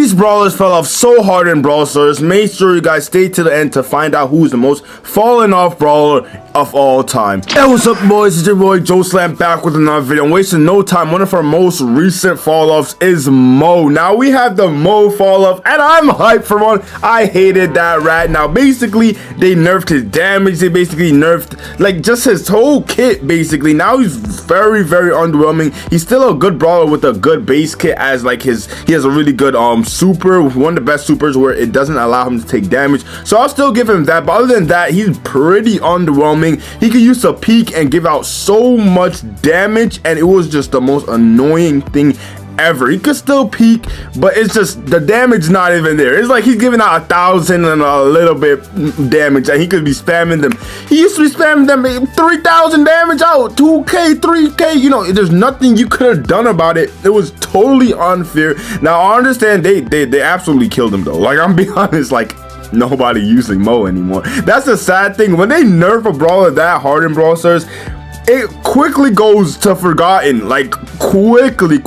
These brawlers fell off so hard in Brawl Stars. Make sure you guys stay to the end to find out who's the most fallen off brawler of all time. Hey, what's up, boys? It's your boy Joe Slam back with another video. I'm wasting no time. One of our most recent fall offs is Mo. Now we have the Mo fall off, and I'm hyped for one. I hated that rat. Now basically they nerfed his damage. They basically nerfed like just his whole kit. Basically now he's very underwhelming. He's still a good brawler with a good base kit, as like he has a really good super, one of the best supers where it doesn't allow him to take damage. So I'll still give him that, but other than that, he's pretty underwhelming. He could use a peek and give out so much damage, and it was just the most annoying thing ever. He could still peek, but it's just the damage not even there. It's like he's giving out 1,000 and a little bit damage, and he could be spamming them. He used to be spamming them 3,000 damage out, 2k, 3k. You know, there's nothing you could have done about it. It was totally unfair. Now I understand they absolutely killed him though. Like, I'm being honest, like nobody using Mo anymore. That's the sad thing. When they nerf a brawler that hard in Brawl Stars, it quickly goes to forgotten. Like quickly.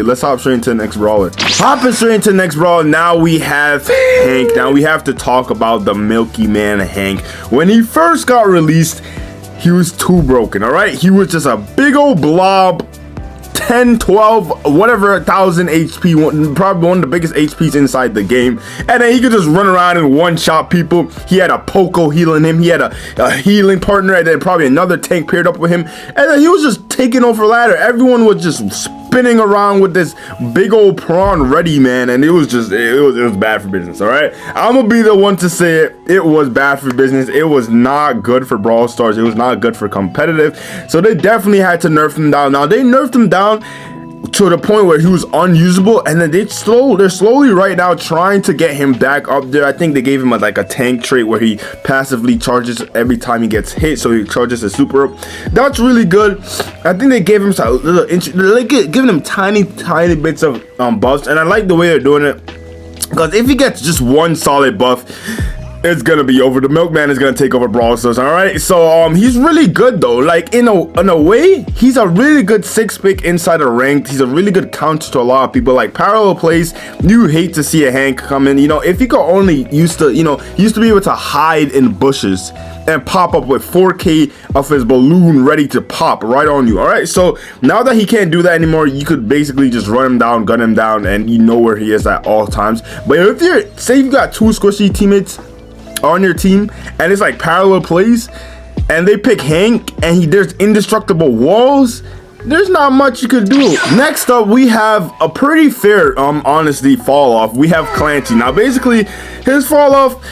Let's hop straight into the next brawler. Hopping straight into the next brawler. Now we have Hank. Now we have to talk about the Milky Man Hank. When he first got released, he was too broken. All right, he was just a big old blob, 10, 12, whatever, 1,000 HP, probably one of the biggest HPs inside the game. And then he could just run around and one-shot people. He had a Poco healing him. He had a healing partner, and then probably another tank paired up with him. And then he was just taking over ladder. Everyone was just spinning around with this big old prawn ready, man, and it was bad for business. All right, I'm gonna be the one to say it was bad for business. It was not good for Brawl Stars. It was not good for competitive, so they definitely had to nerf him down. Now they nerfed him down to the point where he was unusable, and then they're slowly right now trying to get him back up there. I think they gave him like a tank trait where he passively charges every time he gets hit, so he charges a super up. That's really good. I think they gave him some giving him tiny bits of buffs, and I like the way they're doing it, because if he gets just one solid buff, it's gonna be over. The Milkman is gonna take over Brawl Stars. All right, so he's really good though. Like in a way, he's a really good 6-pick inside of ranked. He's a really good counter to a lot of people. Like parallel plays, you hate to see a Hank come in. You know, if he could only used to be able to hide in bushes and pop up with 4k of his balloon ready to pop right on you. All right, so now that he can't do that anymore, you could basically just run him down, gun him down, and you know where he is at all times. But if you got two squishy teammates on your team and it's like parallel plays and they pick Hank and there's indestructible walls, there's not much you could do. Next up, we have a pretty fair honestly fall off. We have Clancy. Now basically his fall off,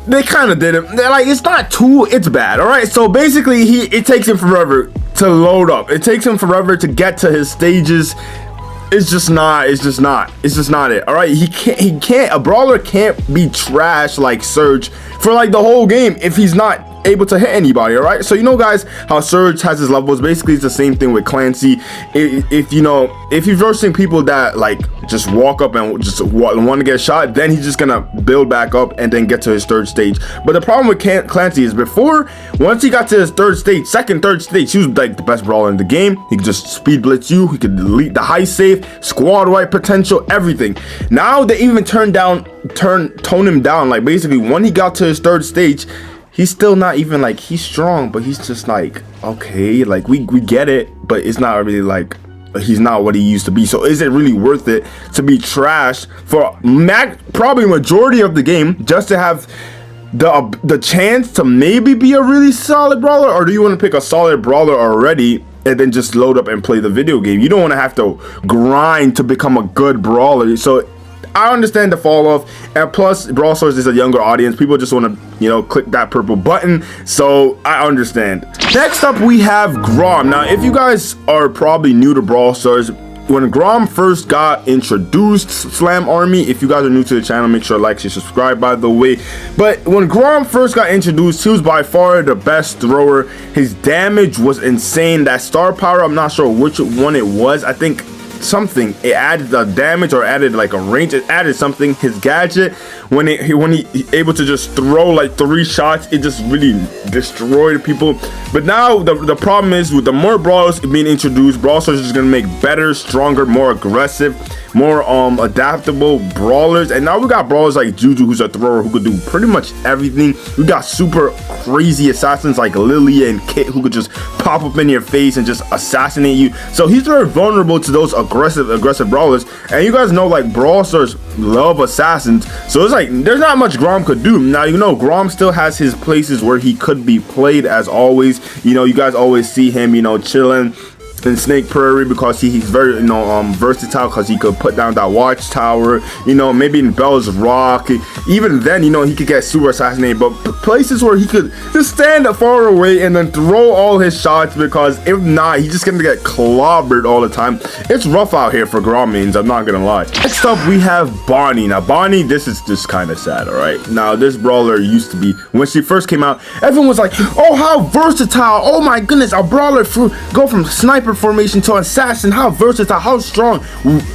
they kind of did it. They're like, it's not too, it's bad. All right, so basically it takes him forever to load up. It takes him forever to get to his stages. It's just not it. All right, he can't a brawler can't be trash like Surge for like the whole game if he's not able to hit anybody. All right, so you know guys how Surge has his levels. Basically it's the same thing with Clancy. If you're versing people that like just walk up and just want to get shot, then he's just gonna build back up and then get to his third stage. But the problem with Clancy is once he got to his third stage, he was like the best brawler in the game. He could just speed blitz you, he could delete the high save, squad wipe potential, everything. Now they even tone him down. Like basically when he got to his third stage, he's still not even like, he's strong, but he's just like, okay, like we get it, but it's not really like, he's not what he used to be. So is it really worth it to be trashed for probably majority of the game just to have the chance to maybe be a really solid brawler? Or do you want to pick a solid brawler already and then just load up and play the video game? You don't want to have to grind to become a good brawler. So I understand the fall off, and plus Brawl Stars is a younger audience. People just want to, click that purple button, so I understand. Next up, we have Grom. Now, if you guys are probably new to Brawl Stars, when Grom first got introduced, Slam Army, if you guys are new to the channel, make sure to like and subscribe, by the way. But when Grom first got introduced, he was by far the best thrower. His damage was insane. That star power, I'm not sure which one it was. I think something. It added the damage or added like a range. It added something. His gadget, when he able to just throw like 3 shots, it just really destroyed people. But now the problem is, with the more brawlers being introduced, Brawl Stars is gonna make better, stronger, more aggressive, more adaptable brawlers. And now we got brawlers like Juju, who's a thrower who could do pretty much everything. We got super crazy assassins like Lily and Kit, who could just pop up in your face and just assassinate you. So he's very vulnerable to those aggressive brawlers. And you guys know, like, Brawl Stars love assassins, so it's like there's not much Grom could do. Now, you know, Grom still has his places where he could be played, as always. You know, you guys always see him, you know, chilling in Snake Prairie because he's very, you know, versatile, because he could put down that watchtower. You know, maybe in Bell's Rock. Even then, you know, he could get super assassinated. But places where he could just stand far away and then throw all his shots, because if not, he's just gonna get clobbered all the time. It's rough out here for Grom mains, I'm not gonna lie. Next up, we have Bonnie. Now, Bonnie, this is just kind of sad, all right? Now, this brawler used to be, when she first came out, everyone was like, oh, how versatile. Oh my goodness, a brawler go from sniper formation to assassin. How versatile, how strong.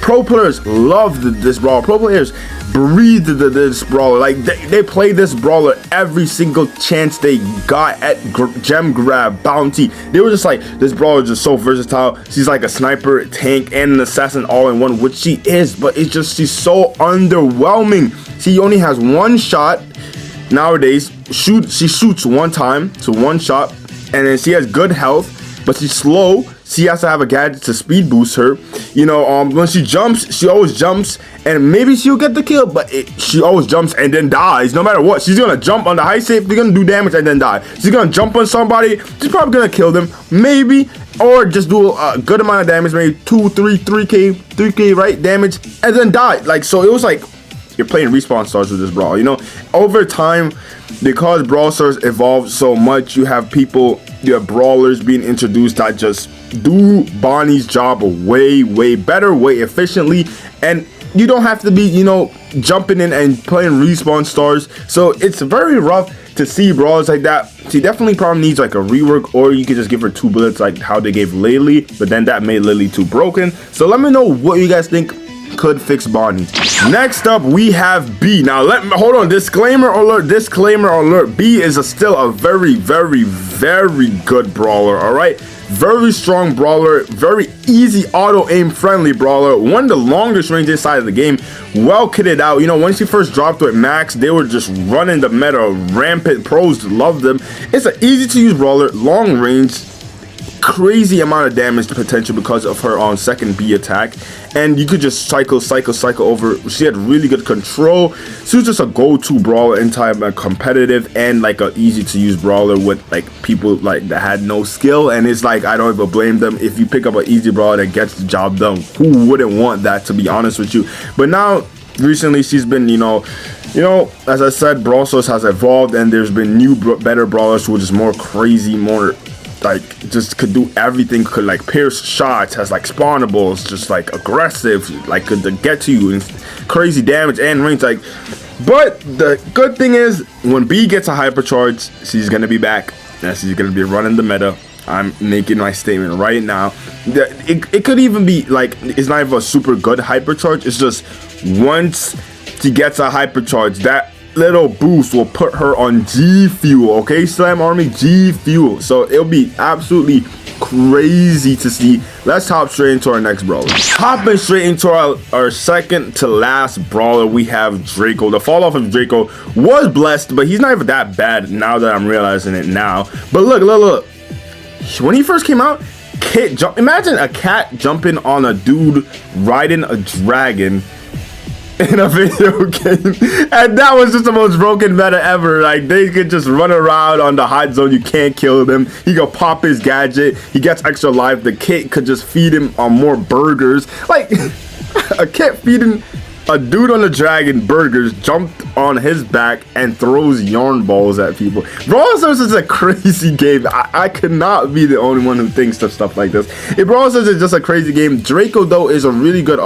Pro players loved this brawler. Pro players breathed this brawler. Like, they played this brawler every single chance they got at gem grab, bounty. They were just like, this brawler is just so versatile. She's like a sniper, tank, and an assassin all in one, which she is, but it's just, she's so underwhelming. She only has 1 shot nowadays. She shoots 1 time, so 1 shot, and then she has good health, but she's slow. She has to have a gadget to speed boost her. You know, when she jumps, she always jumps, and maybe she'll get the kill, but she always jumps and then dies. No matter what, she's gonna jump on the high safety, gonna do damage and then die. She's gonna jump on somebody, she's probably gonna kill them, maybe, or just do a good amount of damage, maybe 3k, right, damage, and then die. Like, so it was like you're playing Respawn Stars with this Brawl. You know, over time, because Brawl Stars evolved so much, you have brawlers being introduced that just do Bonnie's job way better, way efficiently, and you don't have to be, you know, jumping in and playing Respawn Stars. So it's very rough to see brawlers like that. She definitely probably needs like a rework, or you could just give her 2 bullets like how they gave Lily, but then that made Lily too broken. So let me know what you guys think could fix Bonnie. Next up, we have B. Now, hold on. Disclaimer alert. B is still a very good brawler. All right, very strong brawler, very easy auto aim friendly brawler, one of the longest range inside of the game, well kitted out. You know, when she first dropped with Max, they were just running the meta rampant. Pros loved them. It's an easy to use brawler, long range, crazy amount of damage potential because of her on second B attack, and you could just cycle over. She had really good control. She was just a go-to brawler in time, competitive, and like a easy to use brawler with like people like that had no skill. And it's like, I don't even blame them if you pick up an easy brawler that gets the job done. Who wouldn't want that, to be honest with you? But now recently she's been, you know, as I said, Brawl Stars has evolved, and there's been new better brawlers who are just more crazy, more like just could do everything, could like pierce shots, has like spawnables, just like aggressive, like could get to you and crazy damage and range. Like, but the good thing is, when B gets a hypercharge, she's gonna be back and she's gonna be running the meta. I'm making my statement right now. It could even be like, it's not even a super good hypercharge. It's just once she gets a hypercharge, that little boost will put her on G Fuel, okay? Slam Army G Fuel. So it'll be absolutely crazy to see. Let's hop straight into our next brawler. Hopping straight into our second to last brawler, we have Draco. The fall off of Draco was blessed, but he's not even that bad now that I'm realizing it now. But look. When he first came out, imagine a cat jumping on a dude riding a dragon in a video game, and that was just the most broken meta ever. Like, they could just run around on the hot zone, you can't kill them. He could pop his gadget, he gets extra life. The kid could just feed him on more burgers. Like, a kid feeding a dude on a dragon burgers, jumped on his back and throws yarn balls at people. Brawl Stars is a crazy game. I could not be the only one who thinks of stuff like this. Brawl Stars is just a crazy game. Draco, though, is a really good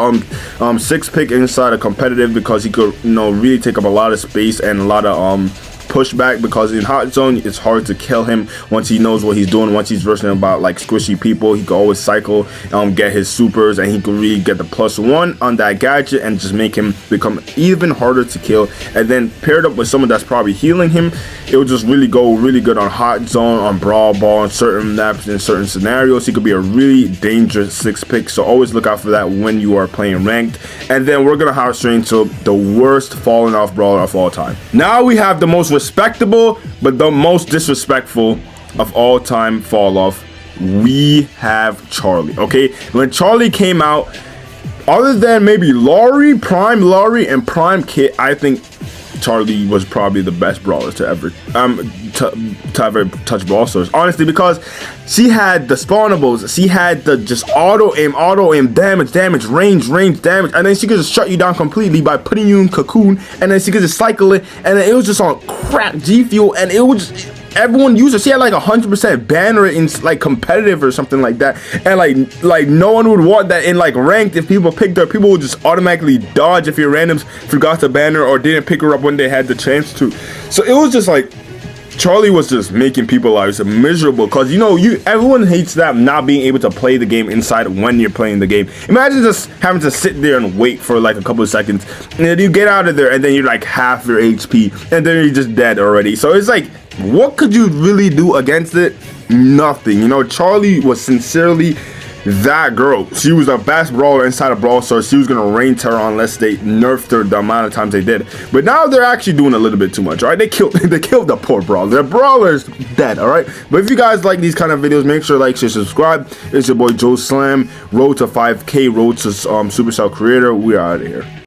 6 pick inside a competitive, because he could, you know, really take up a lot of space and a lot of pushback, because in hot zone it's hard to kill him once he knows what he's doing. Once he's versing about like squishy people, he can always cycle, get his supers, and he can really get the +1 on that gadget and just make him become even harder to kill. And then paired up with someone that's probably healing him, it will just really go really good on hot zone, on brawl ball, on certain maps, in certain scenarios. He could be a really dangerous 6 pick, so always look out for that when you are playing ranked. And then we're gonna hop straight into the worst falling off brawler of all time. Now we have the most respectable but the most disrespectful of all time fall off. We have Charlie. Okay, when Charlie came out, other than maybe Laurie, Prime Laurie, and Prime Kit, I think Charlie was probably the best brawler to ever ever touch Brawl Stars, honestly, because she had the spawnables, she had the just auto aim, damage, range damage, and then she could just shut you down completely by putting you in cocoon, and then she could just cycle it, and then it was just on crack G Fuel, and it was just, everyone used her. She had like 100% ban rate in like competitive or something like that, and like no one would want that in like ranked. If people picked her, people would just automatically dodge if your randoms forgot to ban her or didn't pick her up when they had the chance to. So it was just like Charlie was just making people's lives miserable, because you know, everyone hates that, not being able to play the game inside when you're playing the game. Imagine just having to sit there and wait for like a couple of seconds, and then you get out of there and then you're like half your HP, and then you're just dead already. So it's like, what could you really do against it? Nothing. You know, Charlie was sincerely that girl. She was the best brawler inside of Brawl Stars. She was gonna reign terror unless they nerfed her the amount of times they did. But now they're actually doing a little bit too much. All right, they killed the poor brawler. The brawler's dead. All right. But if you guys like these kind of videos, make sure to like, share, subscribe. It's your boy Joe Slam. Road to 5K. Road to Supercell Creator. We are out of here.